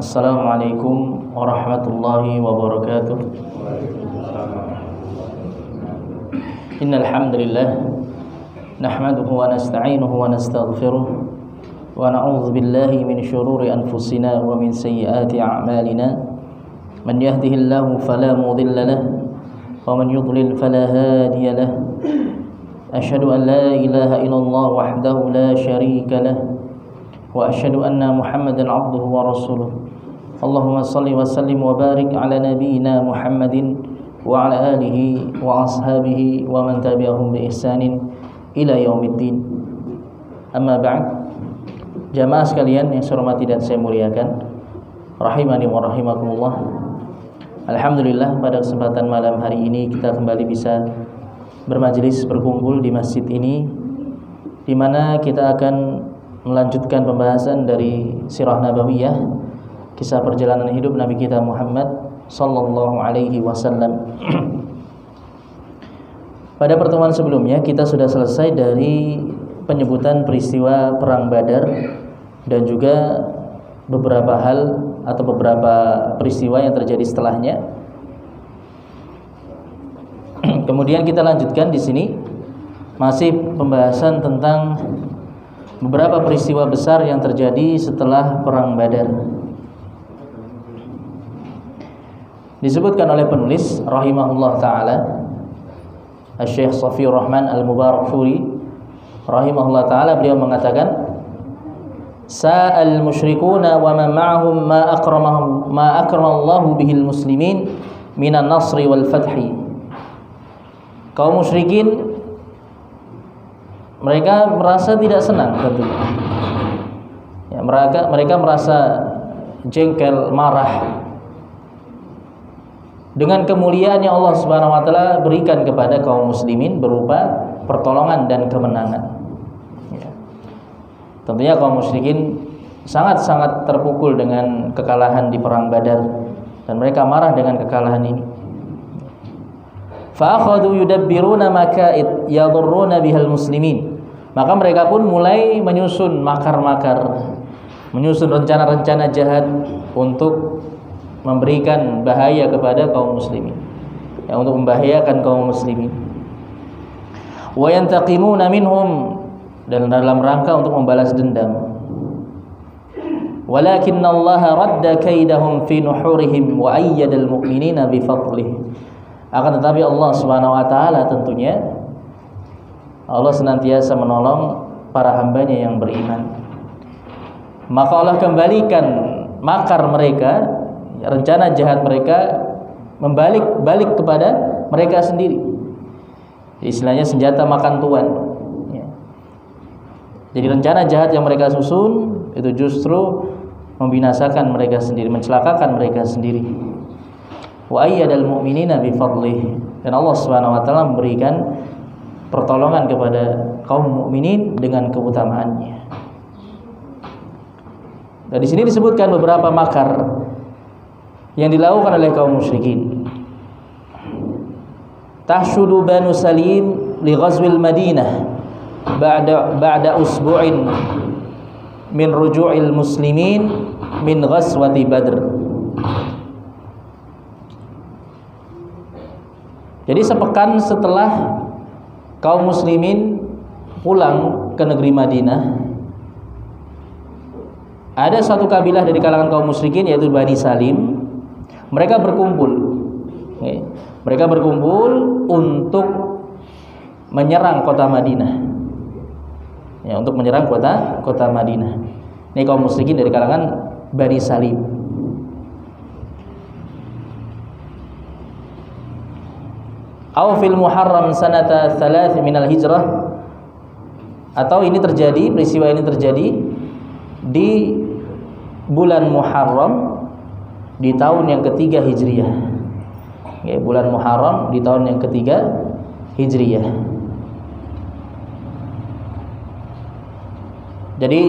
Assalamualaikum warahmatullahi wabarakatuh. Innal hamdalillah nahmaduhu wa nasta'inuhu wa nastaghfiruh wa na'udzu billahi min shururi anfusina wa min sayyiati a'malina. Man yahdihillahu fala mudilla lahu wa man yudlil fala hadiya lahu. Asyhadu an la ilaha illallah wahdahu la syarika lahu wa asyhadu anna Muhammadan 'abduhu wa rasuluh. Allahumma salli wa sallim wa barik ala nabiyyina Muhammadin wa ala alihi wa ashabihi wa man tabi'ahum bi ihsanin ila yaumiddin. Amma ba'd. Jamaah sekalian yang saya hormati dan saya muliakan, rahimani wa rahimakumullah. Alhamdulillah, pada kesempatan malam hari ini kita kembali bisa bermajelis, berkumpul di masjid ini, di mana kita akan melanjutkan pembahasan dari sirah nabawiyah, kisah perjalanan hidup Nabi kita Muhammad sallallahu alaihi wasallam. Pada pertemuan sebelumnya kita sudah selesai dari penyebutan peristiwa perang Badar dan juga beberapa hal atau beberapa peristiwa yang terjadi setelahnya. Kemudian kita lanjutkan di sini masih pembahasan tentang beberapa peristiwa besar yang terjadi setelah perang Badar. Disebutkan oleh penulis rahimahullah taala, Syekh Shafiyur Rahman Al-Mubarakfuri rahimahullah taala, beliau mengatakan, sa'al musyrikuna wa man ma'ahum ma akramallahu bihil muslimin minan nasri wal fathi. Kaum musyrikin mereka merasa tidak senang tentunya. Ya, mereka merasa jengkel, marah dengan kemuliaan yang Allah Subhanahu wa taala berikan kepada kaum muslimin berupa pertolongan dan kemenangan. Ya. Tentunya kaum musyrikin sangat-sangat terpukul dengan kekalahan di perang Badar dan mereka marah dengan kekalahan ini. Fa akhadhu yudabbiruna maka'id yadurruna bihal muslimin. Maka mereka pun mulai menyusun makar-makar, menyusun rencana-rencana jahat untuk memberikan bahaya kepada kaum muslimin, ya, untuk membahayakan kaum muslimin. Wa yantaqimuna minhum, dan dalam rangka untuk membalas dendam. Walakinna Allah radda kaidahum fi nuhurihim wa ayyadal mu'minina bi fadlih. Akan tetapi Allah Subhanahu wa taala tentunya Allah senantiasa menolong para hambanya yang beriman. Maka Allah kembalikan makar mereka, rencana jahat mereka balik kepada mereka sendiri. Istilahnya senjata makan tuan. Ya. Jadi rencana jahat yang mereka susun itu justru membinasakan mereka sendiri, mencelakakan mereka sendiri. Wa ayyadal mu'minina bi fadlih. Dan Allah Subhanahu wa taala memberikan pertolongan kepada kaum mukminin dengan keutamaannya. Dan di sini disebutkan beberapa makar yang dilakukan oleh kaum musyrikin. Tahshudu Banu Salim li ghazwil Madinah ba'da usbu'in min ruju'il muslimin min ghazwati Badr. Jadi sepekan setelah kaum muslimin pulang ke negeri Madinah, ada satu kabilah dari kalangan kaum musyrikin yaitu Bani Salim. Mereka berkumpul, ya. Mereka berkumpul untuk menyerang kota Madinah, ya, untuk menyerang kota Madinah. Ini kaum musyrikin dari kalangan Bani Salim. Aw fil Muharram sanata 3 minal hijrah, atau ini terjadi, peristiwa ini terjadi di bulan Muharram di tahun yang ketiga Hijriyah. Ya, bulan Muharram di tahun yang ketiga Hijriyah. Jadi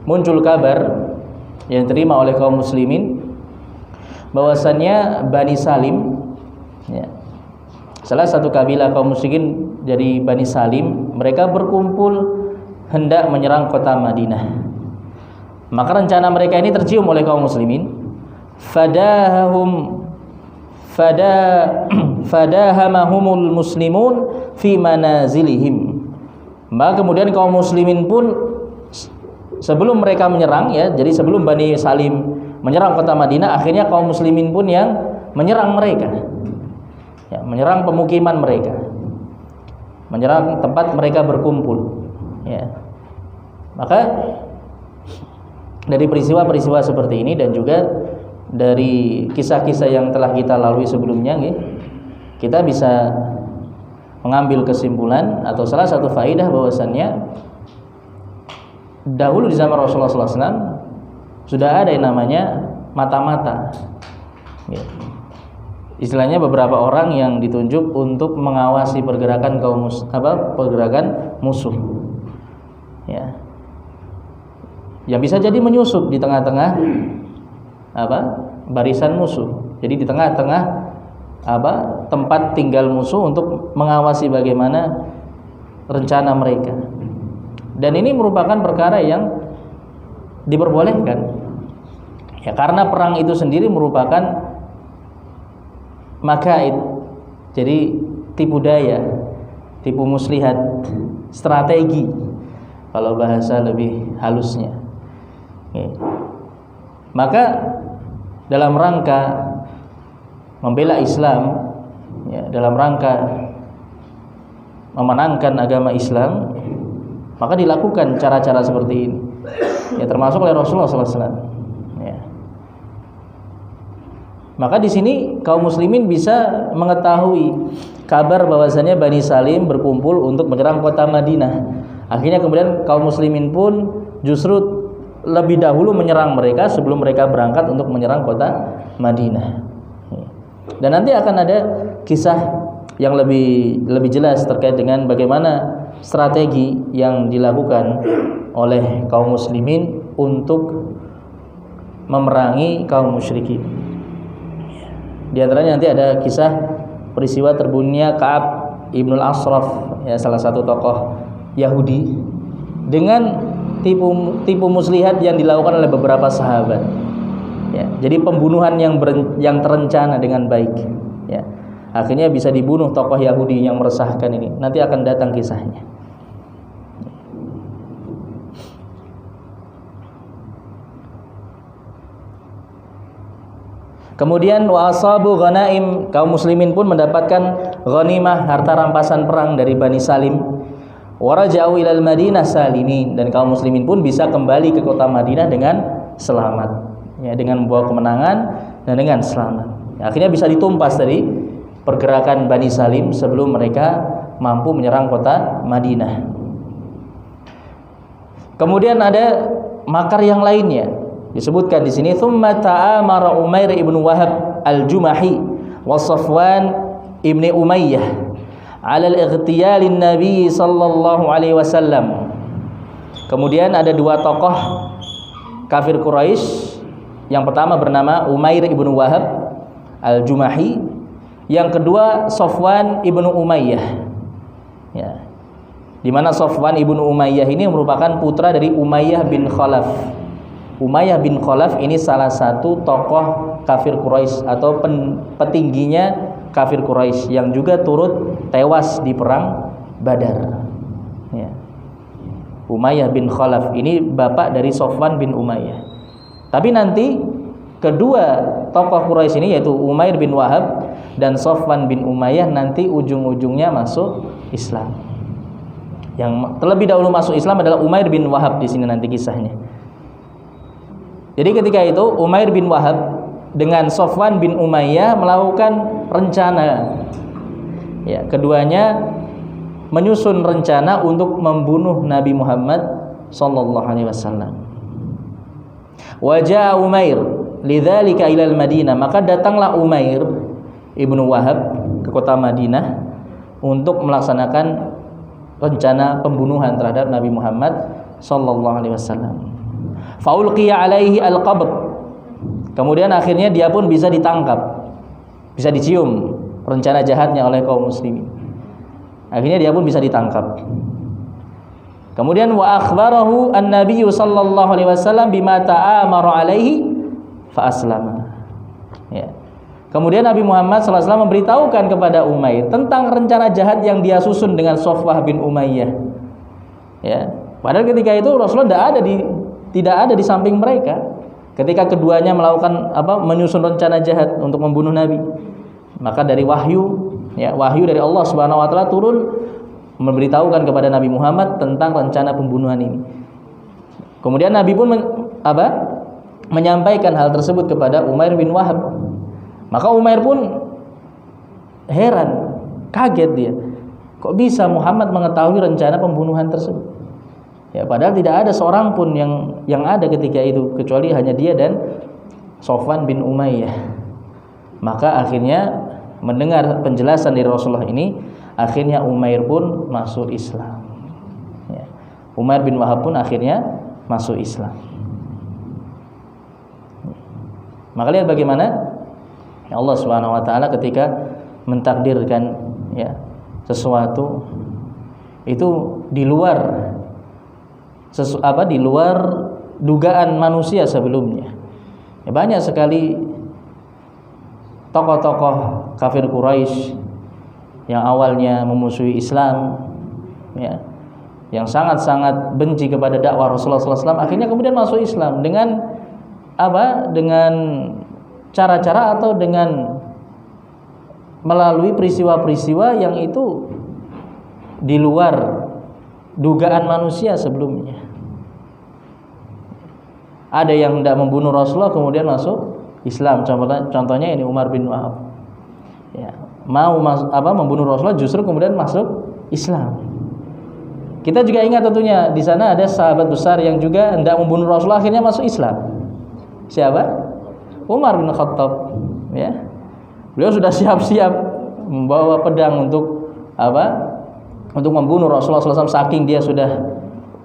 muncul kabar yang diterima oleh kaum muslimin bahwasannya Bani Salim, ya, salah satu kabilah kaum musyrikin dari Bani Salim, mereka berkumpul hendak menyerang kota Madinah. Maka rencana mereka ini tercium oleh kaum muslimin. Fadahamahumul muslimun fi manazilihim. Maka kemudian kaum muslimin pun sebelum mereka menyerang, ya, jadi sebelum Bani Salim menyerang kota Madinah, akhirnya kaum muslimin pun yang menyerang mereka, ya, menyerang pemukiman mereka, menyerang tempat mereka berkumpul, ya. Maka dari peristiwa-peristiwa seperti ini dan juga dari kisah-kisah yang telah kita lalui sebelumnya, ya, kita bisa mengambil kesimpulan atau salah satu faidah bahwasannya dahulu di zaman Rasulullah SAW sudah ada yang namanya mata-mata, ya. Istilahnya beberapa orang yang ditunjuk untuk mengawasi pergerakan pergerakan musuh, ya, yang bisa jadi menyusup di tengah-tengah barisan musuh. Jadi di tengah-tengah tempat tinggal musuh untuk mengawasi bagaimana rencana mereka. Dan ini merupakan perkara yang diperbolehkan, ya, karena perang itu sendiri merupakan makaid, jadi tipu daya, tipu muslihat, strategi kalau bahasa lebih halusnya, ya. Maka dalam rangka membela Islam, ya, dalam rangka memenangkan agama Islam, maka dilakukan cara-cara seperti ini, ya, termasuk oleh Rasulullah SAW. Ya. Maka di sini kaum muslimin bisa mengetahui kabar bahwasannya Bani Salim berkumpul untuk menyerang kota Madinah. Akhirnya kemudian kaum muslimin pun justru lebih dahulu menyerang mereka sebelum mereka berangkat untuk menyerang kota Madinah. Dan nanti akan ada kisah yang lebih jelas terkait dengan bagaimana strategi yang dilakukan oleh kaum muslimin untuk memerangi kaum musyrikin. Di antaranya nanti ada kisah peristiwa terbunuhnya Ka'ab ibnul Ashraf, ya, salah satu tokoh Yahudi, dengan tipu muslihat yang dilakukan oleh beberapa sahabat, ya. Jadi pembunuhan yang terencana dengan baik, ya. Akhirnya bisa dibunuh tokoh Yahudi yang meresahkan ini. Nanti akan datang kisahnya. Kemudian wa asabu ghanaim, kaum muslimin pun mendapatkan ghanimah, harta rampasan perang dari Bani Salim. Wa raja'u ilal Madinah salimin, dan kaum muslimin pun bisa kembali ke kota Madinah dengan selamat, ya, dengan membawa kemenangan dan dengan selamat. Ya, akhirnya bisa ditumpas dari pergerakan Bani Salim sebelum mereka mampu menyerang kota Madinah. Kemudian ada makar yang lainnya. Disebutkan di sini, "Tsumma ta'amara Umair ibn Wahab al-Jumahi wa Safwan ibn Umayyah 'ala al-ightiyalin Nabi sallallahu alaihi wasallam." Kemudian ada dua tokoh kafir Quraisy. Yang pertama bernama Umair ibn Wahab al-Jumahi, yang kedua Safwan ibn Umayyah, ya. Di mana Safwan ibn Umayyah ini merupakan putra dari Umayyah bin Khalaf. Umayyah bin Khalaf ini salah satu tokoh kafir Quraisy atau petingginya kafir Quraisy yang juga turut tewas di perang Badar, ya. Umayyah bin Khalaf ini bapak dari Safwan bin Umayyah. Tapi nanti kedua tokoh Quraisy ini, yaitu Umair bin Wahab dan Safwan bin Umayyah, nanti ujung-ujungnya masuk Islam. Yang terlebih dahulu masuk Islam adalah Umair bin Wahab di sini nanti kisahnya. Jadi ketika itu Umair bin Wahab dengan Safwan bin Umayyah melakukan rencana, ya, keduanya menyusun rencana untuk membunuh Nabi Muhammad sallallahu alaihi wasallam. Wa jaa Umair lidzalika ilal Madinah, maka datanglah Umair ibnu Wahab ke kota Madinah untuk melaksanakan rencana pembunuhan terhadap Nabi Muhammad sallallahu alaihi wasallam. Faulqiya alaihi al-qabd. Kemudian akhirnya dia pun bisa ditangkap, bisa dicium rencana jahatnya oleh kaum muslimin. Akhirnya dia pun bisa ditangkap. Kemudian wa akhbarahu an-nabiy sallallahu alaihi wasallam bima ta'amara alaihi fa aslama. Ya. Kemudian Nabi Muhammad SAW memberitahukan kepada Umair tentang rencana jahat yang dia susun dengan Safwah bin Umayyah. Ya. Padahal ketika itu Rasulullah tidak ada di samping mereka. Ketika keduanya melakukan menyusun rencana jahat untuk membunuh Nabi. Maka dari wahyu dari Allah Subhanahu wa taala turun memberitahukan kepada Nabi Muhammad tentang rencana pembunuhan ini. Kemudian Nabi pun menyampaikan hal tersebut kepada Umair bin Wahab. Maka Umair pun heran, kaget dia. Kok bisa Muhammad mengetahui rencana pembunuhan tersebut? Ya, padahal tidak ada seorang pun yang ada ketika itu kecuali hanya dia dan Safwan bin Umayyah. Maka akhirnya mendengar penjelasan dari Rasulullah ini, akhirnya Umair pun masuk Islam. Ya. Umair bin Wahab pun akhirnya masuk Islam. Maka lihat bagaimana Allah Subhanahu wa taala ketika mentakdirkan sesuatu itu di luar dugaan manusia sebelumnya. Ya, banyak sekali tokoh-tokoh kafir Quraisy yang awalnya memusuhi Islam, yang sangat-sangat benci kepada dakwah Rasulullah SAW, akhirnya kemudian masuk Islam dengan dengan cara-cara atau dengan melalui peristiwa-peristiwa yang itu di luar dugaan manusia sebelumnya. Ada yang hendak membunuh Rasulullah kemudian masuk Islam. Contohnya ini Umar bin Wahab. Ya, mau membunuh Rasulullah justru kemudian masuk Islam. Kita juga ingat tentunya di sana ada sahabat besar yang juga hendak membunuh Rasulullah akhirnya masuk Islam. Siapa? Umar bin Khattab. Ya. Beliau sudah siap-siap membawa pedang untuk untuk membunuh Rasulullah SAW, saking dia sudah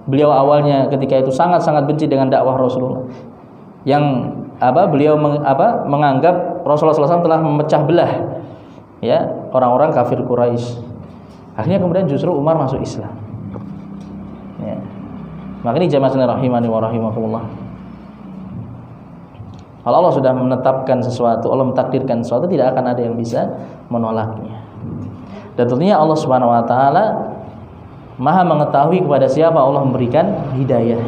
beliau awalnya ketika itu sangat-sangat benci dengan dakwah Rasulullah. Yang beliau menganggap Rasulullah SAW telah memecah belah orang-orang kafir Quraisy. Akhirnya kemudian justru Umar masuk Islam. Ya. Maka ini jamaah rahimani wa rahimakumullah. Kalau Allah sudah menetapkan sesuatu, Allah mentakdirkan sesuatu, tidak akan ada yang bisa menolaknya. Dan tentunya Allah Subhanahu wa taala Maha mengetahui kepada siapa Allah memberikan hidayah.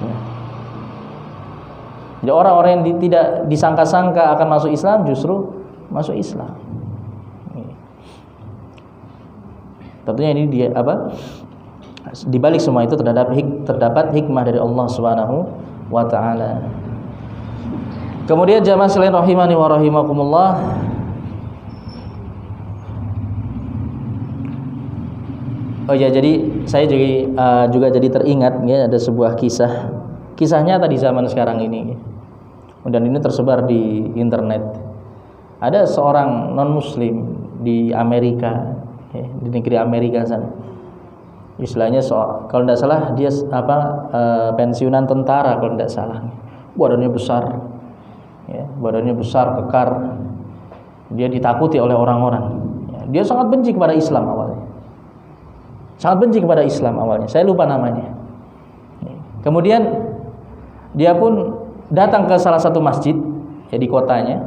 Ya. Jadi orang-orang yang tidak disangka-sangka akan masuk Islam justru masuk Islam. Tentunya ini di balik semua itu terdapat hikmah dari Allah Subhanahu wa taala. Kemudian jamaah sekalian rahimani wa rahimakumullah, jadi saya juga jadi teringat ada sebuah kisahnya tadi zaman sekarang ini, dan ini tersebar di internet. Ada seorang non muslim di Amerika, di negeri Amerika sana. Istilahnya kalau tidak salah dia pensiunan tentara kalau tidak salah. Badannya besar, kekar. Dia ditakuti oleh orang-orang. Dia sangat benci kepada Islam awalnya. Saya lupa namanya. Kemudian dia pun datang ke salah satu masjid di kotanya.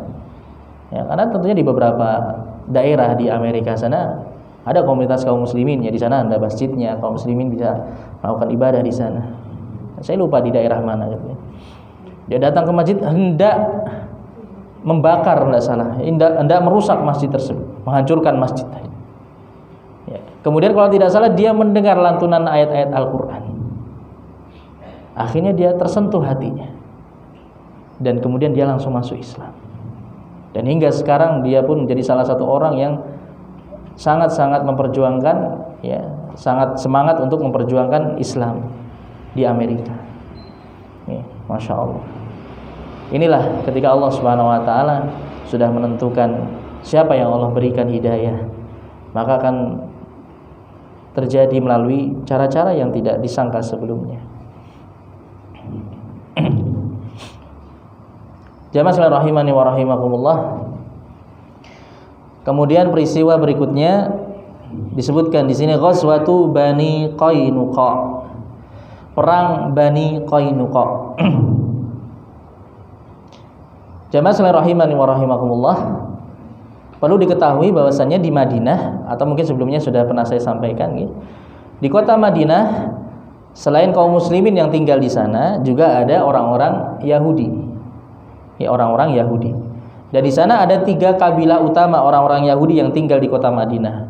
Karena tentunya di beberapa daerah di Amerika sana ada komunitas kaum muslimin, di sana ada masjidnya, kaum muslimin bisa melakukan ibadah di sana. Saya lupa di daerah mana gitu. Dia datang ke masjid hendak membakar, hendak merusak masjid tersebut, menghancurkan masjid. Kemudian kalau tidak salah dia mendengar lantunan ayat-ayat Al-Quran. Akhirnya dia tersentuh hatinya, dan kemudian dia langsung masuk Islam. Dan hingga sekarang dia pun menjadi salah satu orang yang sangat-sangat memperjuangkan, sangat semangat untuk memperjuangkan Islam di Amerika. Masya Allah. Inilah ketika Allah Subhanahu wa taala sudah menentukan siapa yang Allah berikan hidayah, maka akan terjadi melalui cara-cara yang tidak disangka sebelumnya. Jamaah sekalian rahimani wa rahimakumullah. Kemudian peristiwa berikutnya Disebutkan di sini Ghazwatu Bani Qainuqa. Perang Bani Qainuqa. Jamaah sekalian rahimani wa rahimakumullah. Perlu diketahui bahwasannya di Madinah, atau mungkin sebelumnya sudah pernah saya sampaikan, di kota Madinah selain kaum muslimin yang tinggal di sana, juga ada orang-orang Yahudi. Ya, orang-orang Yahudi. Dan di sana ada 3 kabilah utama orang-orang Yahudi yang tinggal di kota Madinah.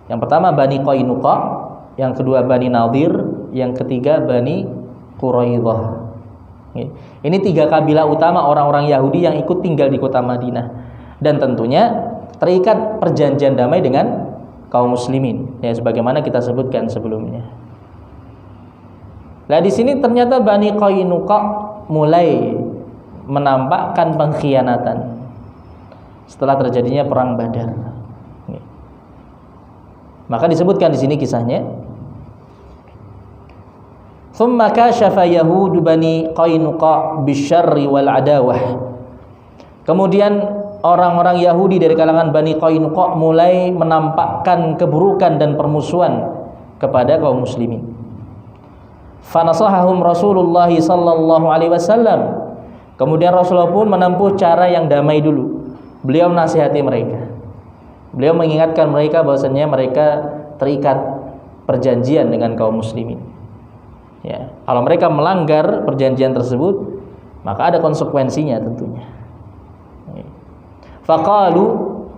Yang pertama Bani Qainuqa, yang kedua Bani Nadir, yang ketiga Bani Quraidah. Ini 3 kabilah utama orang-orang Yahudi yang ikut tinggal di kota Madinah. Dan tentunya terikat perjanjian damai dengan kaum muslimin, ya sebagaimana kita sebutkan sebelumnya. Nah, di sini ternyata Bani Qainuqa mulai menampakkan pengkhianatan setelah terjadinya perang Badar. Maka disebutkan di sini kisahnya. Tsumma kashafa Yahud Bani Qainuqa bisyarri wal adawah. Kemudian orang-orang Yahudi dari kalangan Bani Qainuqa mulai menampakkan keburukan dan permusuhan kepada kaum muslimin. Fanasahahum Rasulullah sallallahu alaihi wasallam. Kemudian Rasulullah pun menempuh cara yang damai dulu. Beliau menasihati mereka. Beliau mengingatkan mereka bahwasanya mereka terikat perjanjian dengan kaum muslimin. Ya, kalau mereka melanggar perjanjian tersebut, maka ada konsekuensinya tentunya. Faqalu,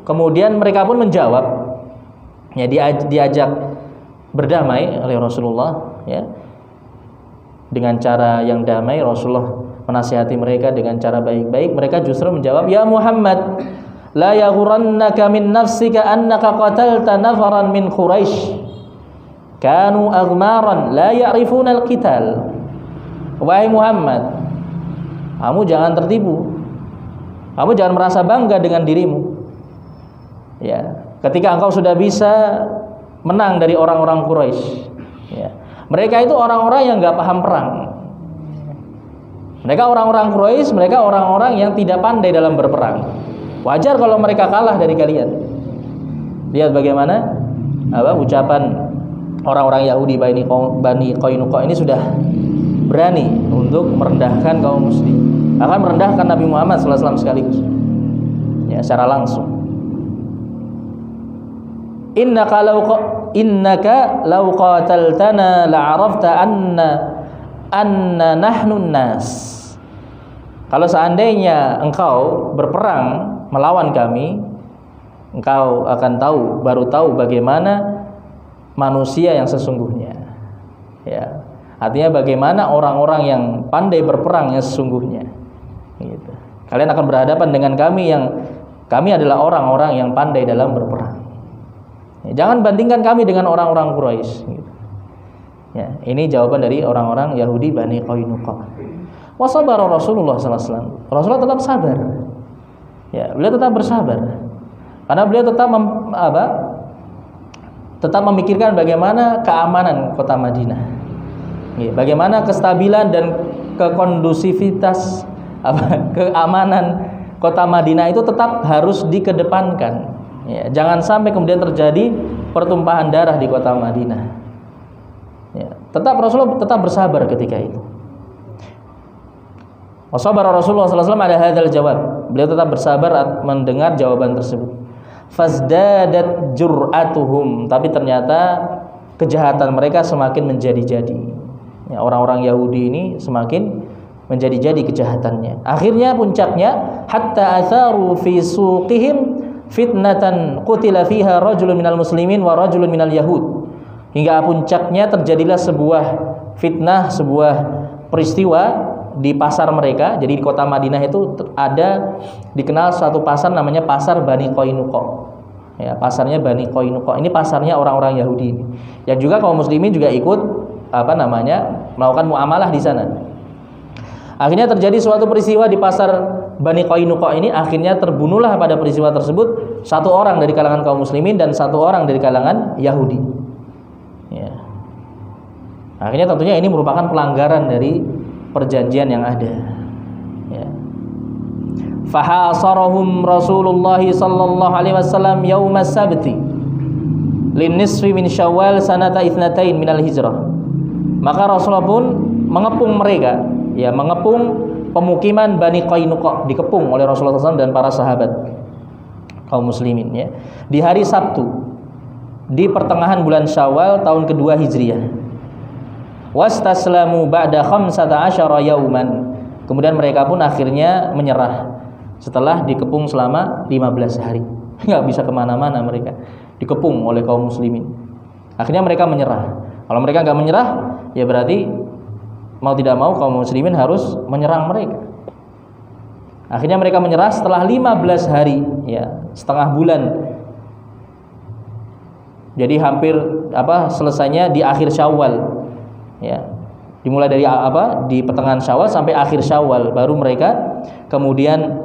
kemudian mereka pun menjawab, ya, diajak berdamai oleh Rasulullah, ya, dengan cara yang damai. Rasulullah menasihati mereka dengan cara baik-baik. Mereka justru menjawab, ya Muhammad, la yaghurannaka min nafsika annaka qatalta nafaran min Quraisy kanu aghmaran la ya'rifuna al-qital. Wahai Muhammad, kamu jangan tertipu. Kamu jangan merasa bangga dengan dirimu. Ya, ketika engkau sudah bisa menang dari orang-orang Quraisy. Ya. Mereka itu orang-orang yang enggak paham perang. Mereka orang-orang Quraisy, mereka orang-orang yang tidak pandai dalam berperang. Wajar kalau mereka kalah dari kalian. Lihat bagaimana ucapan orang-orang Yahudi Bani Qainuqa ini sudah berani untuk merendahkan kaum muslim, akan merendahkan Nabi Muhammad SAW sekaligus, ya, secara langsung. Innaka law qataltana la'arafta anna nahnu nas. Kalau seandainya engkau berperang melawan kami, engkau akan baru tahu bagaimana manusia yang sesungguhnya. Ya, artinya bagaimana orang-orang yang pandai berperang yang sesungguhnya. Gitu. Kalian akan berhadapan dengan kami adalah orang-orang yang pandai dalam berperang. Ya, jangan bandingkan kami dengan orang-orang Quraisy. Gitu. Ya, ini jawaban dari orang-orang Yahudi Bani Qainuqa. Wa sabara Rasulullah SAW. Rasulullah tetap sabar. Ya, beliau tetap bersabar. Karena beliau tetap memikirkan bagaimana keamanan kota Madinah. Ya, bagaimana kestabilan dan kekondusivitas keamanan kota Madinah itu tetap harus dikedepankan. Ya, jangan sampai kemudian terjadi pertumpahan darah di kota Madinah. Ya, Rasulullah tetap bersabar ketika itu. Wasabara Rasulullah SAW ada hadzal jawab. Beliau tetap bersabar mendengar jawaban tersebut. Fazdadat jur'atuhum, tapi ternyata kejahatan mereka semakin menjadi-jadi. Ya, orang-orang Yahudi ini semakin menjadi-jadi kejahatannya. Akhirnya puncaknya hatta atharu fi suqihim fitnatan qutila fiha rajulun minal muslimin wa rajulun minal yahud. Hingga puncaknya terjadilah sebuah fitnah, sebuah peristiwa di pasar mereka. Jadi di kota Madinah itu ada dikenal suatu pasar namanya pasar Bani Qainuqa. Ya, pasarnya Bani Qainuqa. Ini pasarnya orang-orang Yahudi ini. Yang juga kaum muslimin juga ikut melakukan muamalah di sana. Akhirnya terjadi suatu peristiwa di pasar Bani Qainuqa ini. Akhirnya terbunuhlah pada peristiwa tersebut satu orang dari kalangan kaum muslimin dan satu orang dari kalangan Yahudi. Ya. Akhirnya tentunya ini merupakan pelanggaran dari perjanjian yang ada. Ya. Fahasarahum Rasulullah sallallahu alaihi wasallam yaumas sabti. lin nisfi min Syawal sanata itsnatain minal hijrah. Maka Rasulullah pun mengepung mereka, ya, mengepung pemukiman Bani Qainuqa, dikepung oleh Rasulullah SAW dan para sahabat kaum muslimin, ya, di hari Sabtu di pertengahan bulan Syawal tahun kedua Hijriah. Wastaslamu ba'da 15 yauman. Kemudian mereka pun akhirnya menyerah setelah dikepung selama 15 hari. Nggak bisa kemana-mana mereka, dikepung oleh kaum muslimin. Akhirnya mereka menyerah. Kalau mereka nggak menyerah, ya berarti mau tidak mau kaum muslimin harus menyerang mereka. Akhirnya mereka menyerah setelah 15 hari, ya, setengah bulan. Jadi hampir selesainya di akhir Syawal. Ya, dimulai dari di pertengahan Syawal sampai akhir Syawal, baru mereka kemudian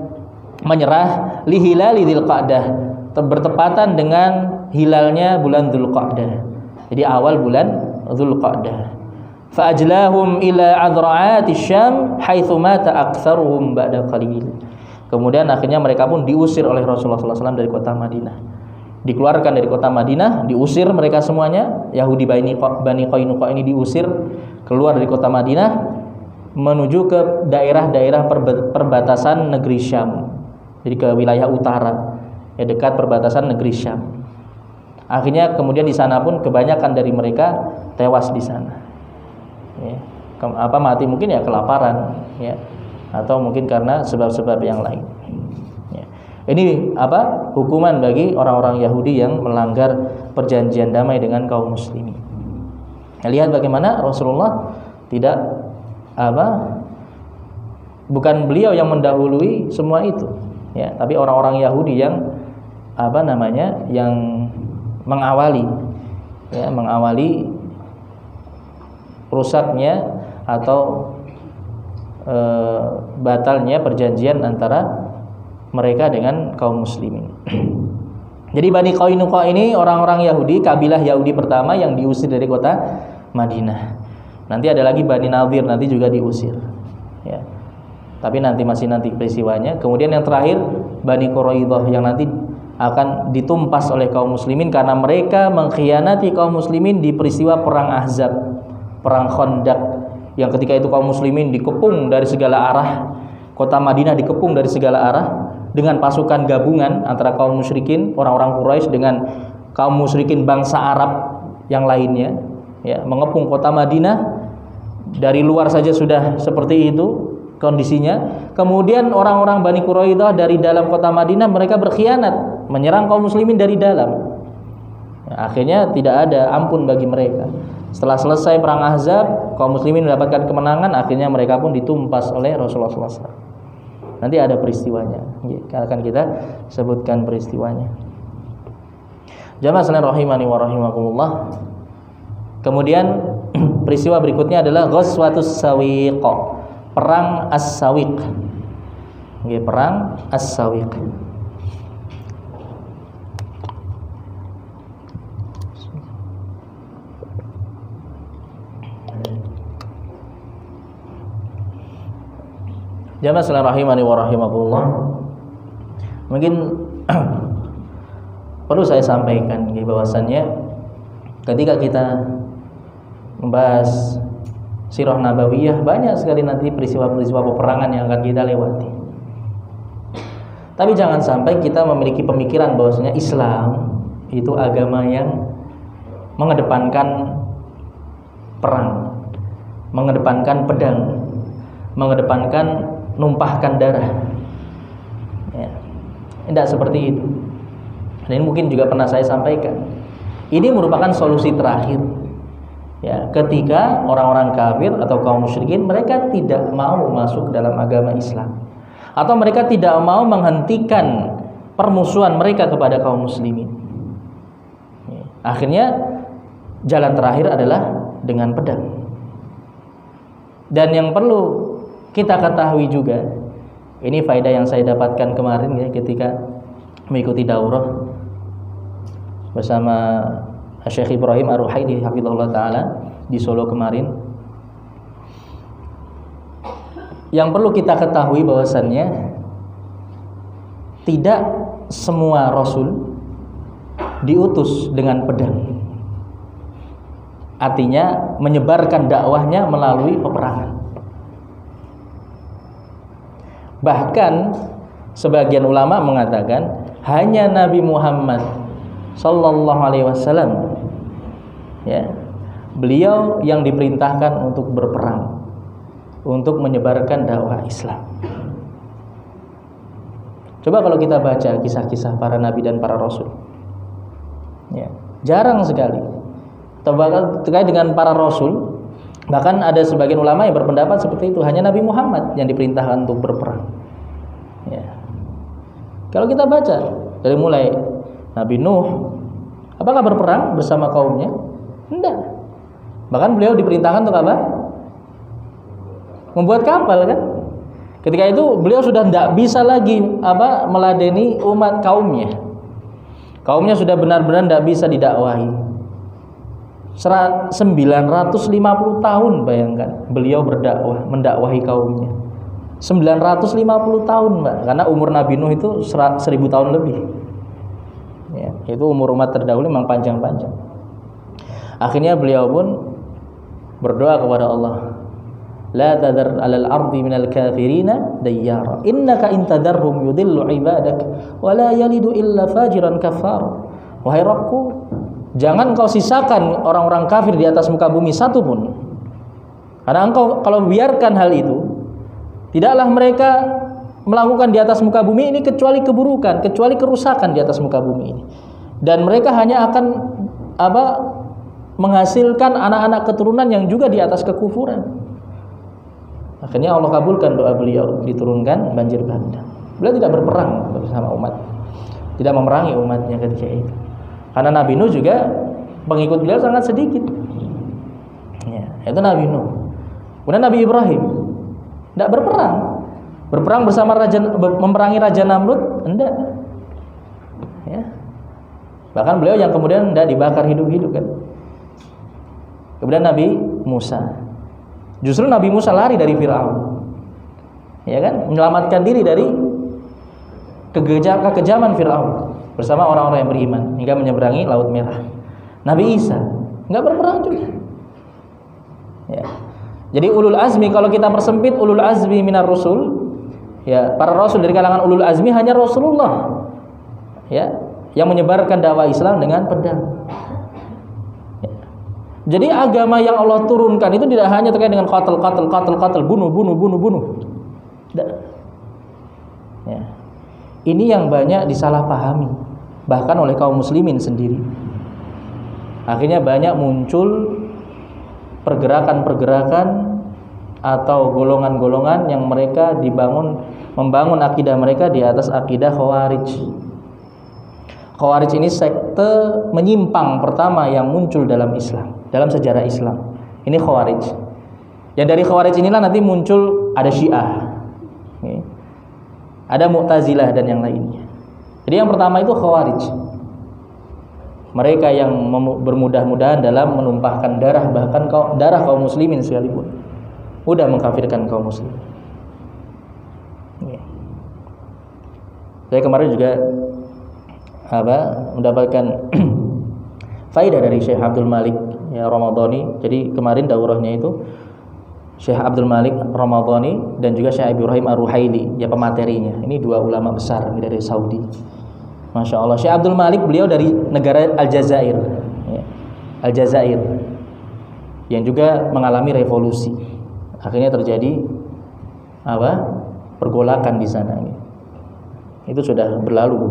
menyerah lihilali Dzulqa'dah, bertepatan dengan hilalnya bulan Dzulqa'dah. Jadi awal bulan Dzulqa'dah. Fa ajlahum ila adra'ati Syam haitsu mata aktsaruhum ba'da qalil. Kemudian akhirnya mereka pun diusir oleh Rasulullah SAW dari kota Madinah. Dikeluarkan dari kota Madinah, diusir mereka semuanya. Yahudi Bani Qainuqa ini diusir keluar dari kota Madinah menuju ke daerah-daerah perbatasan negeri Syam. Jadi ke wilayah utara, ya, dekat perbatasan negeri Syam. Akhirnya kemudian di sana pun kebanyakan dari mereka tewas di sana. Ya, mati mungkin ya kelaparan, ya, atau mungkin karena sebab-sebab yang lain. Ini hukuman bagi orang-orang Yahudi yang melanggar perjanjian damai dengan kaum muslimin. Ya, lihat bagaimana Rasulullah tidak bukan beliau yang mendahului semua itu, ya, tapi orang-orang Yahudi yang yang mengawali, ya, mengawali rusaknya atau batalnya perjanjian antara mereka dengan kaum muslimin. Jadi Bani Qainuqa ini orang-orang Yahudi, kabilah Yahudi pertama yang diusir dari kota Madinah. Nanti ada lagi Bani Nadir, nanti juga diusir, ya. Tapi masih nanti peristiwanya. Kemudian yang terakhir Bani Quraidah yang nanti akan ditumpas oleh kaum muslimin karena mereka mengkhianati kaum muslimin di peristiwa perang Ahzab, perang Khandaq, yang ketika itu kaum muslimin dikepung dari segala arah. Kota Madinah dikepung dari segala arah dengan pasukan gabungan antara kaum musyrikin, orang-orang Quraisy dengan kaum musyrikin bangsa Arab yang lainnya, ya, mengepung kota Madinah. Dari luar saja sudah seperti itu kondisinya. Kemudian orang-orang Bani Quraidah dari dalam kota Madinah mereka berkhianat, menyerang kaum muslimin dari dalam. Ya, akhirnya tidak ada ampun bagi mereka. Setelah selesai perang Ahzab, kaum muslimin mendapatkan kemenangan, akhirnya mereka pun ditumpas oleh Rasulullah SAW. Nanti ada peristiwanya, akan kita sebutkan peristiwanya. Jamaah sekalian rahimani wa rahimakumullah. Kemudian peristiwa berikutnya adalah Ghazwatus Sawiq, perang As-Sawiq. Perang As-Sawiq. Jamaah sekalian rahimani wa rahimakumullah. Mungkin perlu saya sampaikan bahwasannya ketika kita membahas sirah nabawiyah, banyak sekali nanti peristiwa-peristiwa peperangan yang akan kita lewati. Tapi jangan sampai kita memiliki pemikiran bahwasanya Islam itu agama yang mengedepankan perang, mengedepankan pedang, mengedepankan numpahkan darah, ya. Tidak seperti itu. Dan ini mungkin juga pernah saya sampaikan. Ini merupakan solusi terakhir, ya, ketika orang-orang kafir atau kaum musyrikin mereka tidak mau masuk dalam agama Islam, atau mereka tidak mau menghentikan permusuhan mereka kepada kaum muslimin. Akhirnya jalan terakhir adalah dengan pedang. Dan yang perlu kita ketahui juga, ini faedah yang saya dapatkan kemarin, ya, ketika mengikuti daurah bersama Syekh Ibrahim Ar-Ruhaili hafizahullah taala di Solo kemarin. Yang perlu kita ketahui bahwasannya tidak semua rasul diutus dengan pedang. Artinya menyebarkan dakwahnya melalui peperangan. Bahkan sebagian ulama mengatakan hanya Nabi Muhammad sallallahu alaihi wasallam, ya, beliau yang diperintahkan untuk berperang, untuk menyebarkan dakwah Islam. Coba kalau kita baca kisah-kisah para nabi dan para rasul, ya, jarang sekali. Atau bahkan terkait dengan para rasul, bahkan ada sebagian ulama yang berpendapat seperti itu, hanya Nabi Muhammad yang diperintahkan untuk berperang. Ya. Kalau kita baca dari mulai Nabi Nuh, apakah berperang bersama kaumnya? Tidak. Bahkan beliau diperintahkan untuk apa? Membuat kapal, kan? Ketika itu beliau sudah tidak bisa lagi meladeni umat kaumnya. Kaumnya sudah benar-benar tidak bisa didakwahi. 950 tahun, bayangkan beliau berdakwah, mendakwahi kaumnya. 950 tahun, Mbak, karena umur Nabi Nuh itu 1000 tahun lebih. Ya, itu umur umat terdahulu memang panjang-panjang. Akhirnya beliau pun berdoa kepada Allah, la tadar 'alal ardi minal kafirina dayyara innaka in tadarhum yudillu ibadak wa la yalidu illa fajiran kafar. Wahai Rabbku, jangan kau sisakan orang-orang kafir di atas muka bumi satu pun, karena engkau kalau biarkan hal itu, tidaklah mereka melakukan di atas muka bumi ini kecuali keburukan, kecuali kerusakan di atas muka bumi ini, dan mereka hanya akan menghasilkan anak-anak keturunan yang juga di atas kekufuran. Akhirnya Allah kabulkan doa beliau, diturunkan banjir bandang. Beliau tidak berperang bersama umat, tidak memerangi umatnya ketika itu, karena Nabi Nuh juga pengikut beliau sangat sedikit. Ya, itu Nabi Nuh. Kemudian Nabi Ibrahim tidak berperang bersama memerangi Raja Namrud, enggak. Ya. Bahkan beliau yang kemudian tidak dibakar hidup-hidup, kan. Kemudian Nabi Musa, justru Nabi Musa lari dari Fir'aun, ya kan, menyelamatkan diri dari kekejaman Fir'aun bersama orang-orang yang beriman hingga menyeberangi Laut Merah. Nabi Isa nggak berperang juga. Ya. Jadi ulul azmi, kalau kita persempit ulul azmi minar rusul, ya, para rasul dari kalangan ulul azmi hanya Rasulullah, ya, yang menyebarkan dakwah Islam dengan pedang. Ya. Jadi agama yang Allah turunkan itu tidak hanya terkait dengan qatl, bunuh. Tidak. Ya. Ini yang banyak disalahpahami, bahkan oleh kaum muslimin sendiri. Akhirnya banyak muncul pergerakan-pergerakan atau golongan-golongan yang mereka membangun akidah mereka di atas akidah Khawarij. Khawarij ini sekte menyimpang pertama yang muncul dalam Islam, dalam sejarah Islam. Ini Khawarij. Yang dari Khawarij inilah nanti muncul ada Syiah, ada Mu'tazilah dan yang lainnya. Jadi yang pertama itu Khawarij. Mereka yang bermudah-mudahan dalam menumpahkan darah, bahkan darah kaum muslimin sekalipun, mudah mengkafirkan kaum muslim. Saya kemarin juga mendapatkan faidah dari Syekh Abdul Malik ya Ramadhani. Jadi kemarin daurahnya itu Syekh Abdul Malik Ramadhani dan juga Syekh Ibrahim Ar-Ruhaili, ya pematerinya. Ini dua ulama besar dari Saudi. Masya Allah. Syekh Abdul Malik beliau dari negara Aljazair, ya. Aljazair yang juga mengalami revolusi. Akhirnya terjadi pergolakan di sana. Itu sudah berlalu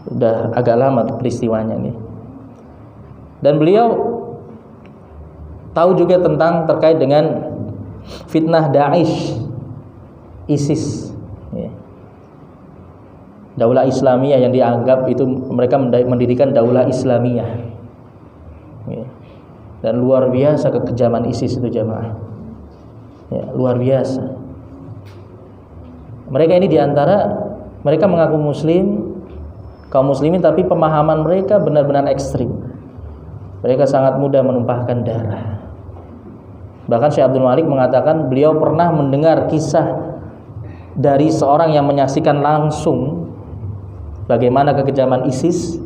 sudah agak lama peristiwanya nih. Dan beliau tahu juga terkait dengan fitnah Daesh, ISIS, ya. Daulah Islamiyah yang dianggap itu mereka mendirikan daulah Islamiyah, ya. Dan luar biasa kekejaman ISIS itu jamaah, ya, luar biasa. Mereka ini diantara mereka mengaku muslim, kaum muslimin, tapi pemahaman mereka benar-benar ekstrim. Mereka sangat mudah menumpahkan darah. Bahkan Syekh Abdul Malik mengatakan beliau pernah mendengar kisah dari seorang yang menyaksikan langsung bagaimana kekejaman ISIS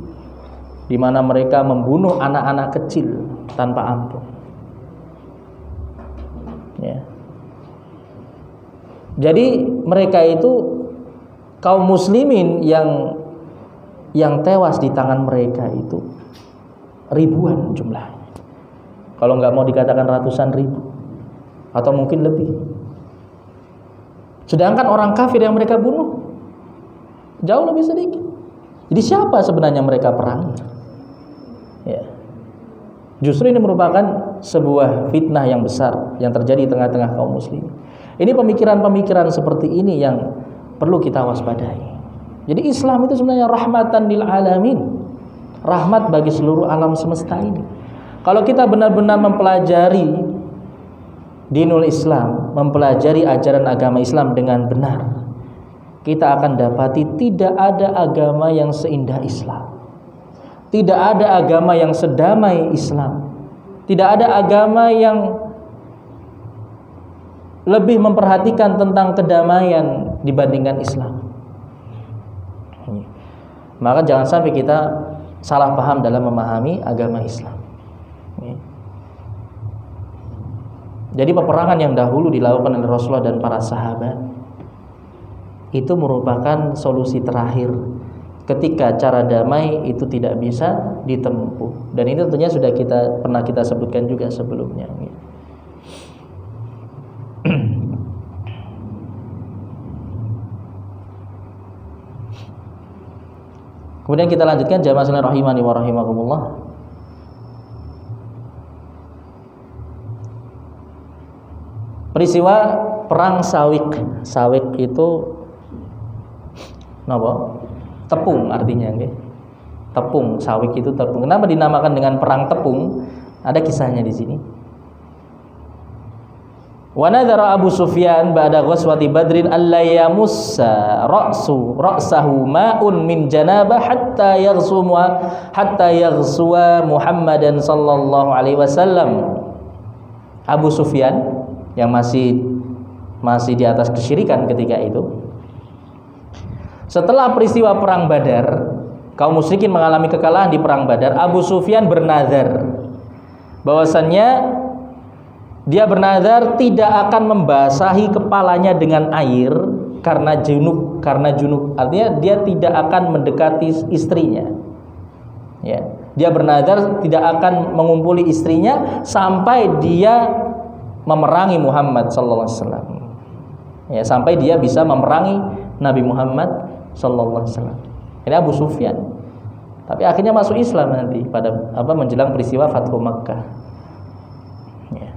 di mana mereka membunuh anak-anak kecil tanpa ampun. Ya. Jadi mereka itu kaum muslimin yang tewas di tangan mereka itu ribuan jumlahnya. Kalau nggak mau dikatakan ratusan ribu atau mungkin lebih. Sedangkan orang kafir yang mereka bunuh jauh lebih sedikit. Jadi siapa sebenarnya mereka perangi? Ya. Justru ini merupakan sebuah fitnah yang besar yang terjadi di tengah-tengah kaum muslim. Ini pemikiran-pemikiran seperti ini yang perlu kita waspadai. Jadi Islam itu sebenarnya rahmatan lil alamin, rahmat bagi seluruh alam semesta ini. Kalau kita benar-benar mempelajari dinul Islam, mempelajari ajaran agama Islam dengan benar, kita akan dapati tidak ada agama yang seindah Islam. Tidak ada agama yang sedamai Islam. Tidak ada agama yang lebih memperhatikan tentang kedamaian dibandingkan Islam. Maka jangan sampai kita salah paham dalam memahami agama Islam. Jadi peperangan yang dahulu dilakukan oleh Rasulullah dan para sahabat itu merupakan solusi terakhir ketika cara damai itu tidak bisa ditempuh. Dan ini tentunya sudah pernah kita sebutkan juga sebelumnya. Kemudian kita lanjutkan jamaah sekalian rahimani wa rahimakumullah. Peristiwa perang Sawik. Sawik itu napa? Tepung artinya nggih. Tepung, Sawik itu tepung. Kenapa dinamakan dengan perang tepung? Ada kisahnya di sini. Wa nadhara Abu Sufyan ba'da ghazwati Badrin alla yamussa ra'sahu ma'un min janabah hatta yaghsuwa Muhammadan sallallahu alaihi wasallam. Abu Sufyan yang masih di atas kesyirikan ketika itu, setelah peristiwa perang Badar, kaum musyrikin mengalami kekalahan di perang Badar. Abu Sufyan bernazar bahwasannya dia bernazar tidak akan membasahi kepalanya dengan air karena junub, artinya dia tidak akan mendekati istrinya. Ya, dia bernazar tidak akan mengumpuli istrinya sampai dia memerangi Muhammad sallallahu alaihi wasallam. Ya, sampai dia bisa memerangi Nabi Muhammad sallallahu alaihi wasallam. Ini Abu Sufyan. Tapi akhirnya masuk Islam nanti pada menjelang peristiwa Fathu Makkah. Ya.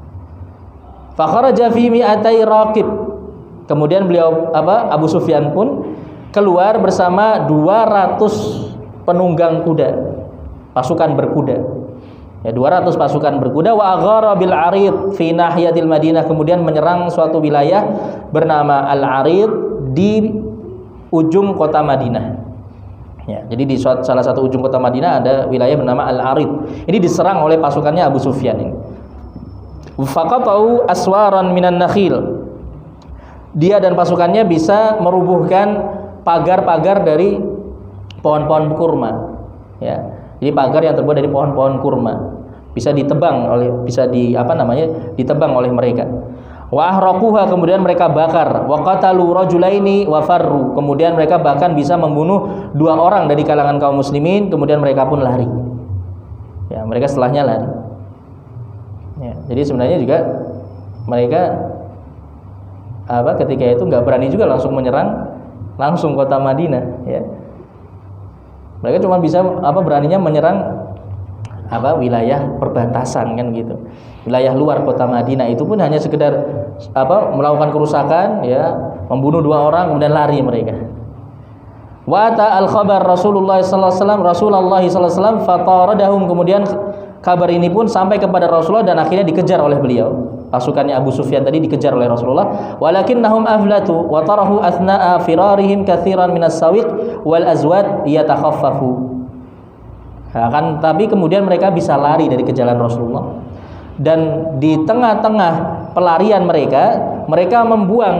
Fa kharaja fi mi'atai raqib. Kemudian beliau Abu Sufyan pun keluar bersama 200 penunggang kuda, pasukan berkuda. Ya, 200 pasukan berkuda. Wa aghara bil arid fi nahiyatil Madinah, kemudian menyerang suatu wilayah bernama Al-Arid di ujung kota Madinah. Ya, jadi di salah satu ujung kota Madinah ada wilayah bernama Al-Arid. Ini diserang oleh pasukannya Abu Sufyan ini. Faqatau aswaran minan nakhil. Dia dan pasukannya bisa merubuhkan pagar-pagar dari pohon-pohon kurma. Ya. Jadi pagar yang terbuat dari pohon-pohon kurma bisa ditebang oleh mereka. Wa ahraquha, kemudian mereka bakar. Wa qatalu rajulaini wa farru, kemudian mereka bahkan bisa membunuh 2 orang dari kalangan kaum muslimin, kemudian mereka pun lari. Ya, mereka setelahnya lari. Ya, jadi sebenarnya juga mereka ketika itu nggak berani juga langsung menyerang langsung kota Madinah, ya. Mereka cuma bisa beraninya menyerang wilayah perbatasan kan gitu. Wilayah luar kota Madinah itu pun hanya sekedar melakukan kerusakan, ya, membunuh 2 orang kemudian lari mereka. Wa ta al khabar Rasulullah sallallahu alaihi wasallam fataradahum, kemudian kabar ini pun sampai kepada Rasulullah dan akhirnya dikejar oleh beliau. Pasukannya Abu Sufyan tadi dikejar oleh Rasulullah. Walakinnahum aflatu wa tarahu athna'a firarihim katsiran minas sawiq wal azwad yatakhaffafu. Tapi kemudian mereka bisa lari dari kejaran Rasulullah. Dan di tengah-tengah pelarian mereka membuang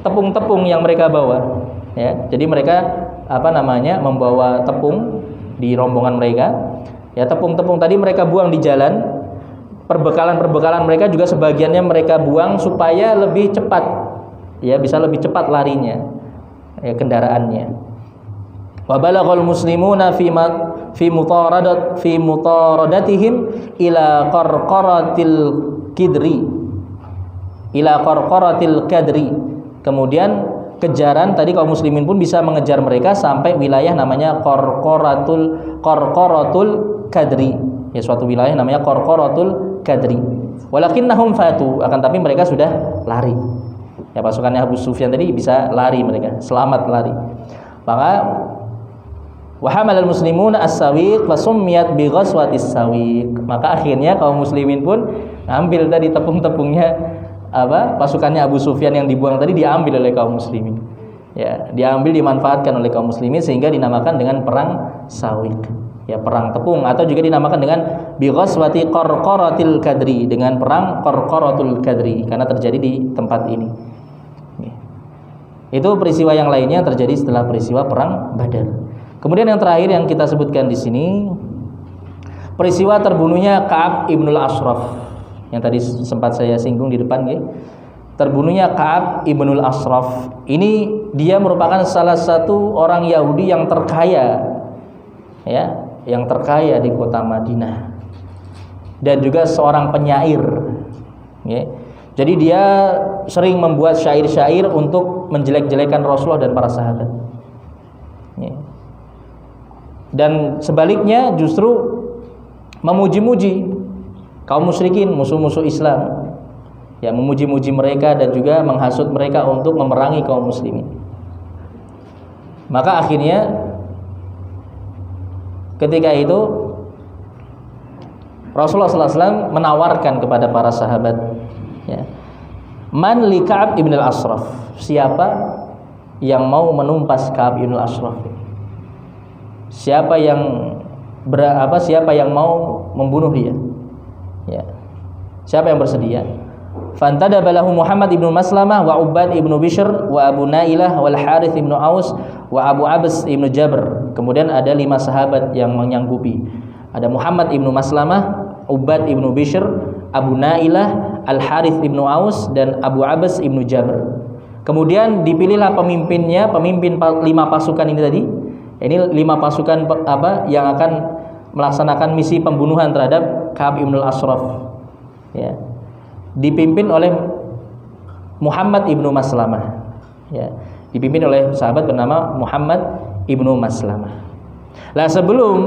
tepung-tepung yang mereka bawa. Ya, jadi mereka membawa tepung di rombongan mereka. Ya, tepung-tepung tadi mereka buang di jalan. Perbekalan-perbekalan mereka juga sebagiannya mereka buang supaya lebih cepat, ya bisa lebih cepat larinya, ya kendaraannya. Wa balaghal muslimuna fi mutaradatihim ila qarqaratil kadri. Kemudian kejaran tadi kaum muslimin pun bisa mengejar mereka sampai wilayah namanya qarqaratul kadri. Ya, suatu wilayah namanya qarqaratul kadri. Walakinnahum fatu, akan tapi mereka sudah lari. Ya, pasukannya Abu Sufyan tadi bisa lari, mereka selamat lari. Maka wa hamalal muslimuna as-sawiq wa summiyat bi ghazwatis sawiq. Maka akhirnya kaum muslimin pun ambil tadi tepung-tepungnya pasukannya Abu Sufyan yang dibuang tadi diambil oleh kaum muslimin. Ya, diambil dimanfaatkan oleh kaum muslimin sehingga dinamakan dengan perang Sawiq. Ya, perang tepung, atau juga dinamakan dengan bi ghazwati qarqaratil kadri, dengan perang qarqaratul kadri karena terjadi di tempat ini. Itu peristiwa yang lainnya terjadi setelah peristiwa perang Badar. Kemudian yang terakhir yang kita sebutkan di sini peristiwa terbunuhnya Ka'ab ibnul Ashraf yang tadi sempat saya singgung di depan, ya. Terbunuhnya Ka'ab ibnul Ashraf. Ini dia merupakan salah satu orang Yahudi yang terkaya, ya, yang terkaya di kota Madinah, dan juga seorang penyair, ya. Jadi dia sering membuat syair-syair untuk menjelek-jelekan Rasulullah dan para sahabat, ya. Dan sebaliknya justru memuji-muji kaum musyrikin, musuh-musuh Islam, ya, memuji-muji mereka dan juga menghasut mereka untuk memerangi kaum muslimin. Maka akhirnya ketika itu Rasulullah SAW menawarkan kepada para sahabat, ya, man li Ka'ab ibn al-Ashraf, siapa yang mau menumpas Ka'ab ibn al-Ashraf, siapa yang mau membunuh dia, ya, siapa yang bersedia. Fantadaba lahu Muhammad ibnu Maslamah wa Ubad ibnu Bishr wa Abu Nailah wal Harith ibnu Aus wa Abu Abs ibnu Jabr. Kemudian ada 5 sahabat yang menyanggupi. Ada Muhammad ibnu Maslamah, Ubad ibnu Bishr, Abu Nailah, Al Harith ibnu Aus, dan Abu Abs ibnu Jabr. Kemudian dipilihlah pemimpinnya, pemimpin 5 pasukan ini tadi. Ini 5 pasukan yang akan melaksanakan misi pembunuhan terhadap Ka'ab ibn al-Ashraf, ya. Dipimpin oleh Muhammad ibnu Maslamah, ya. Dipimpin oleh sahabat bernama Muhammad ibnu Maslamah. Nah, sebelum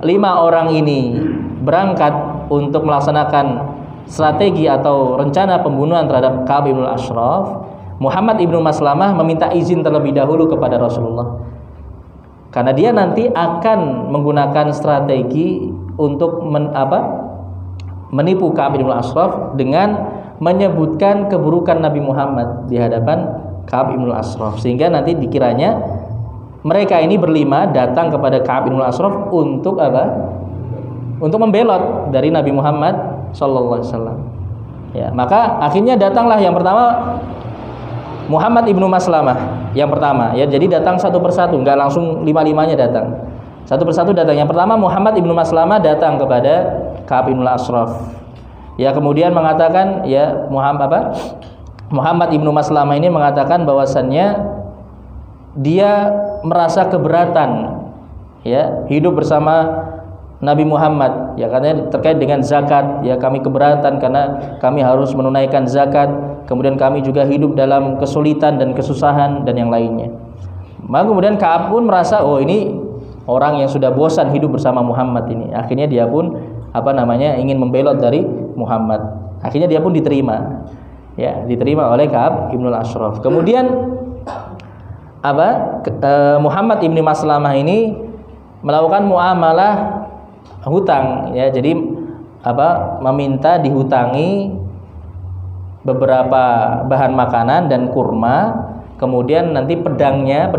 5 orang ini berangkat untuk melaksanakan strategi atau rencana pembunuhan terhadap Ka'ab ibn al-Ashraf, Muhammad ibnu Maslamah meminta izin terlebih dahulu kepada Rasulullah, karena dia nanti akan menggunakan strategi untuk menipu Ka'ab ibn al-Ashraf dengan menyebutkan keburukan Nabi Muhammad di hadapan Ka'ab ibn al-Ashraf, sehingga nanti dikiranya mereka ini berlima datang kepada Ka'ab ibn al-Ashraf untuk untuk membelot dari Nabi Muhammad sallallahu alaihi wasallam, ya. Maka akhirnya datanglah yang pertama Muhammad ibnu Maslamah yang pertama, ya. Jadi datang satu persatu, enggak langsung 5-5-nya datang. Satu persatu datang. Yang pertama Muhammad ibnu Maslamah datang kepada Ka'ab ibn al-Ashraf. Ya, kemudian mengatakan, ya, Muhammad ibnu Maslamah ini mengatakan bahwasannya dia merasa keberatan, ya, hidup bersama Nabi Muhammad, ya, katanya terkait dengan zakat, ya, kami keberatan karena kami harus menunaikan zakat. Kemudian kami juga hidup dalam kesulitan dan kesusahan dan yang lainnya. Maka kemudian Ka'ab pun merasa, oh, ini orang yang sudah bosan hidup bersama Muhammad ini. Akhirnya dia pun ingin membelot dari Muhammad. Akhirnya dia pun diterima, ya, diterima oleh Ka'ab ibn al-Ashraf. Kemudian Muhammad ibn Maslamah ini melakukan muamalah hutang, ya. Jadi meminta dihutangi beberapa bahan makanan dan kurma. Kemudian nanti pedangnya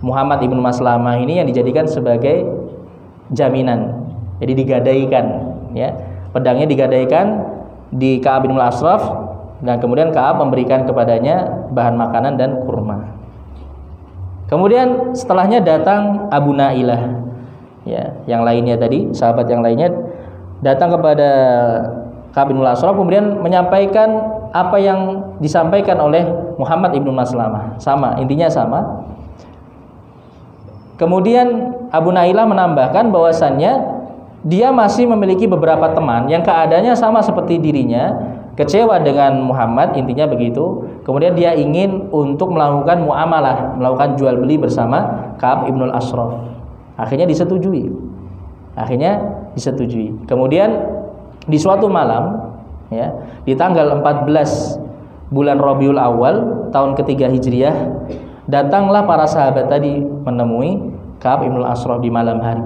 Muhammad ibn Maslamah ini yang dijadikan sebagai jaminan. Jadi digadaikan, ya. Pedangnya digadaikan di Ka'ab bin al-Ashraf, dan kemudian Ka'ab memberikan kepadanya bahan makanan dan kurma. Kemudian setelahnya datang Abu Nailah, Ya, yang lainnya tadi, sahabat yang lainnya datang kepada Ka'ab bin Ashraf kemudian menyampaikan apa yang disampaikan oleh Muhammad ibnu Maslamah. Sama, intinya sama. Kemudian Abu Nailah menambahkan bahwasannya dia masih memiliki beberapa teman yang keadaannya sama seperti dirinya, kecewa dengan Muhammad, intinya begitu. Kemudian dia ingin untuk melakukan muamalah, melakukan jual beli bersama Ka'ab ibnu Ashraf. Akhirnya disetujui. Kemudian di suatu malam, ya, di tanggal 14 bulan Rabiul Awal tahun ketiga Hijriah, datanglah para sahabat tadi menemui Ka'ab ibnu Ashraf di malam hari.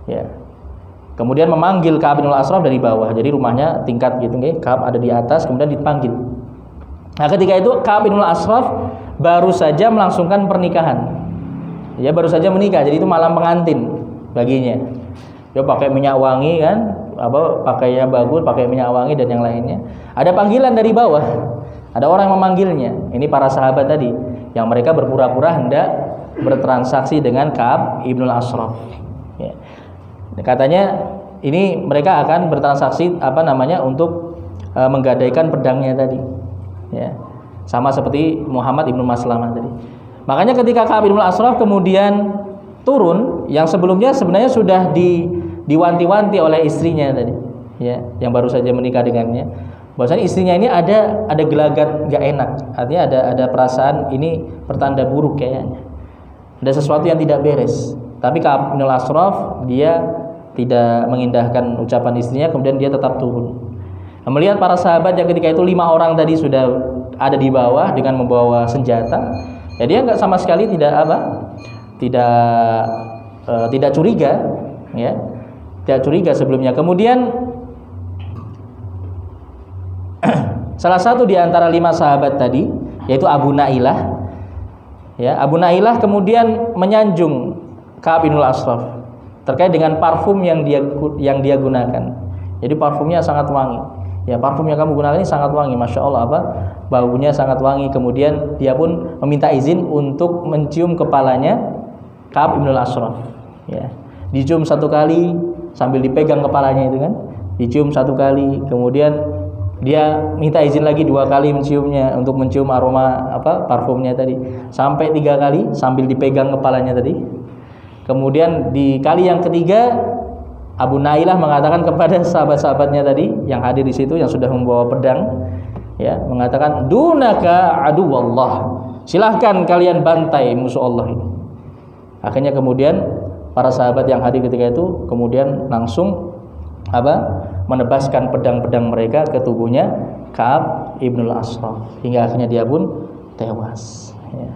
Ya. Kemudian memanggil Ka'ab ibnu Ashraf dari bawah. Jadi rumahnya tingkat gitu, nggih. Ka'ab ada di atas, kemudian dipanggil. Nah, ketika itu Ka'ab ibnu Ashraf baru saja melangsungkan pernikahan. Dia baru saja menikah, jadi itu malam pengantin baginya. Dia pakai minyak wangi kan, pakainya bagus, pakai minyak wangi dan yang lainnya. Ada panggilan dari bawah. Ada orang yang memanggilnya. Ini para sahabat tadi yang mereka berpura-pura hendak bertransaksi dengan Ka'ab ibnu Ashraf. Ya. Katanya ini mereka akan bertransaksi untuk menggadaikan pedangnya tadi. Ya. Sama seperti Muhammad ibnu Maslamah tadi. Makanya ketika Ka'ab bin Ashraf kemudian turun, yang sebelumnya sebenarnya sudah diwanti-wanti oleh istrinya tadi, ya, yang baru saja menikah dengannya. Bahwasanya istrinya ini ada gelagat gak enak, artinya ada perasaan ini pertanda buruk kayaknya. Ada sesuatu yang tidak beres. Tapi Ka'ab bin Ashraf dia tidak mengindahkan ucapan istrinya, kemudian dia tetap turun. Nah, melihat para sahabat yang ketika itu 5 orang tadi sudah ada di bawah dengan membawa senjata. Ya, dia nggak sama sekali tidak curiga, ya, tidak curiga sebelumnya. Kemudian salah satu di antara 5 sahabat tadi, yaitu Abu Nailah, ya, Abu Nailah kemudian menyanjung Ka'ab bin Ashraf terkait dengan parfum yang dia gunakan. Jadi parfumnya sangat wangi. Ya, parfum yang kamu gunakan ini sangat wangi, masya Allah, baunya sangat wangi. Kemudian dia pun meminta izin untuk mencium kepalanya Ka'ab bin Ashraf. Ya, dicium 1 kali sambil dipegang kepalanya itu kan, dicium 1 kali. Kemudian dia minta izin lagi 2 kali menciumnya untuk mencium aroma parfumnya tadi, sampai 3 kali sambil dipegang kepalanya tadi. Kemudian di kali yang ketiga Abu Nailah mengatakan kepada sahabat-sahabatnya tadi yang hadir di situ yang sudah membawa pedang, ya, mengatakan dunaka aduwallah, silahkan kalian bantai musuh Allah ini. Akhirnya kemudian para sahabat yang hadir ketika itu kemudian langsung menebaskan pedang-pedang mereka ke tubuhnya Ka'ab ibnu Ashraf hingga akhirnya dia pun tewas. Ya.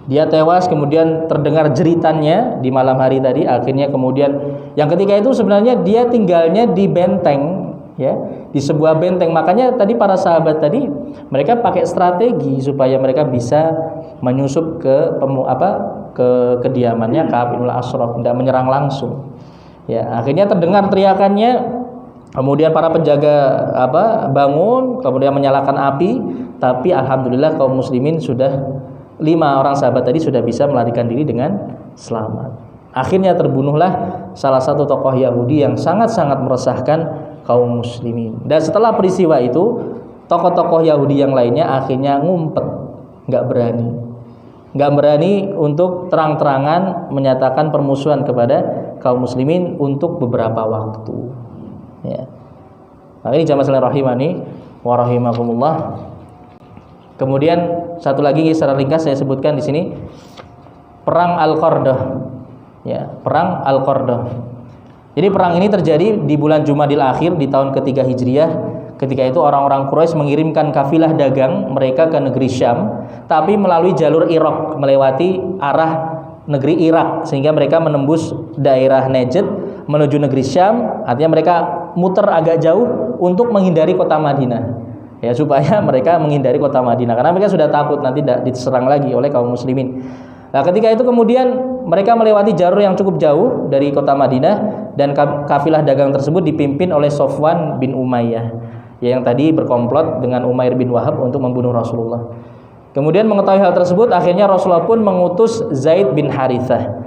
Dia tewas, kemudian terdengar jeritannya di malam hari tadi. Akhirnya kemudian yang ketika itu sebenarnya dia tinggalnya di benteng, ya, di sebuah benteng. Makanya tadi para sahabat tadi mereka pakai strategi supaya mereka bisa menyusup ke kediamannya Ka'ab bin Ashraf, tidak menyerang langsung. Ya, akhirnya terdengar teriakannya. Kemudian para penjaga bangun, kemudian menyalakan api. Tapi alhamdulillah kaum muslimin sudah 5 orang sahabat tadi sudah bisa melarikan diri dengan selamat. Akhirnya terbunuhlah salah satu tokoh Yahudi yang sangat-sangat meresahkan kaum muslimin. Dan setelah peristiwa itu, tokoh-tokoh Yahudi yang lainnya akhirnya ngumpet, nggak berani untuk terang-terangan menyatakan permusuhan kepada kaum muslimin untuk beberapa waktu. Ya. Nah, ini jamaah sekalian rahimani wa rahimakumullah. Kemudian satu lagi secara ringkas saya sebutkan di sini, perang Al-Qardah. Ya, perang Al-Qardah. Jadi perang ini terjadi di bulan Jumadil Akhir di tahun ketiga Hijriah. Ketika itu orang-orang Quraisy mengirimkan kafilah dagang mereka ke negeri Syam, tapi melalui jalur Irak, melewati arah negeri Irak, sehingga mereka menembus daerah Najd menuju negeri Syam. Artinya mereka muter agak jauh untuk menghindari kota Madinah. Ya, supaya mereka menghindari kota Madinah karena mereka sudah takut nanti diserang lagi oleh kaum muslimin. Nah, ketika itu kemudian mereka melewati jalur yang cukup jauh dari kota Madinah dan kafilah dagang tersebut dipimpin oleh Sofwan bin Umayyah yang tadi berkomplot dengan Umair bin Wahab untuk membunuh Rasulullah. Kemudian mengetahui hal tersebut, akhirnya Rasulullah pun mengutus Zaid bin Harithah.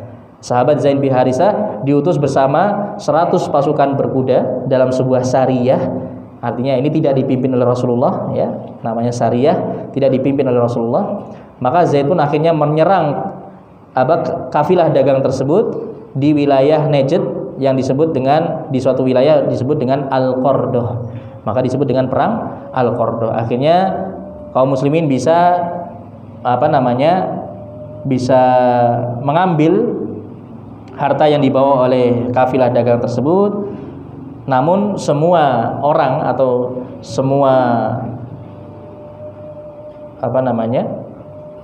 Sahabat Zaid bin Harithah diutus bersama 100 pasukan berkuda dalam sebuah sariyah. Artinya ini tidak dipimpin oleh Rasulullah, ya. Namanya sariyah, tidak dipimpin oleh Rasulullah. Maka Zaid pun akhirnya menyerang kafilah dagang tersebut di wilayah Najd yang disebut dengan, di suatu wilayah disebut dengan Al-Qardah. Maka disebut dengan perang Al-Qardah. Akhirnya kaum muslimin bisa bisa mengambil harta yang dibawa oleh kafilah dagang tersebut. Namun semua orang atau semua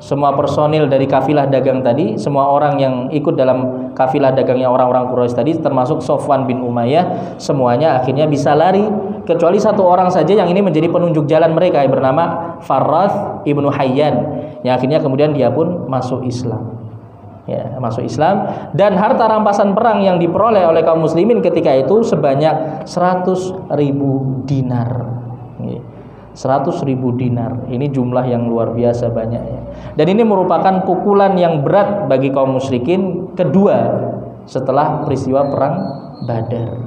semua personil dari kafilah dagang tadi, semua orang yang ikut dalam kafilah dagangnya orang-orang Quraisy tadi, termasuk Sofwan bin Umayyah, semuanya akhirnya bisa lari, kecuali satu orang saja yang ini menjadi penunjuk jalan mereka, yang bernama Farrath ibnu Hayyan, yang akhirnya kemudian dia pun masuk Islam. Ya, masuk Islam. Dan harta rampasan perang yang diperoleh oleh kaum muslimin ketika itu sebanyak 100.000 dinar. 100.000 dinar. Ini jumlah yang luar biasa banyaknya. Dan ini merupakan pukulan yang berat bagi kaum musyrikin kedua setelah peristiwa perang Badar.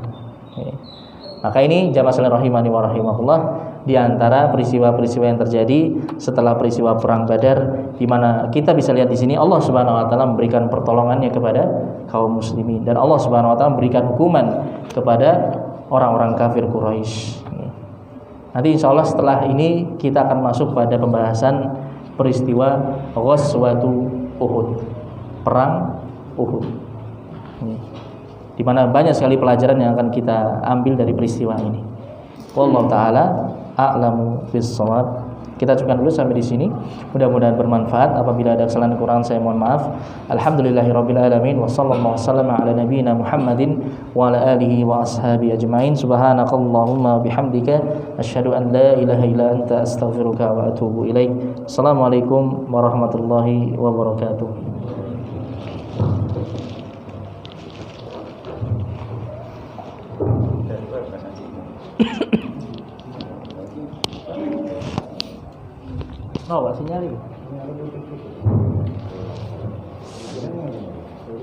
Maka ini jamaah sekalian rahimani wa rahimahullah, di antara peristiwa-peristiwa yang terjadi setelah peristiwa perang Badar, di mana kita bisa lihat di sini Allah Subhanahu wa taala memberikan pertolongannya kepada kaum muslimin, dan Allah Subhanahu wa taala memberikan hukuman kepada orang-orang kafir Quraisy. Nanti insya Allah setelah ini kita akan masuk pada pembahasan peristiwa Ghazwatu Uhud, perang Uhud, di mana banyak sekali pelajaran yang akan kita ambil dari peristiwa ini. Wallahu taala a'lamu bis-shawab. Kita cukupkan dulu sampai di sini. Mudah-mudahan bermanfaat. Apabila ada kesalahan kurang saya mohon maaf. Alhamdulillahirabbil alamin wa sallallahu wasallama ala nabiyyina Muhammadin wa ala alihi wa ashabihi ajmain. Subhanakallahumma bihamdika asyhadu an la ilaha illa anta astaghfiruka wa atubu ilaik. Assalamualaikum warahmatullahi wabarakatuh. Oh, sinyal ini.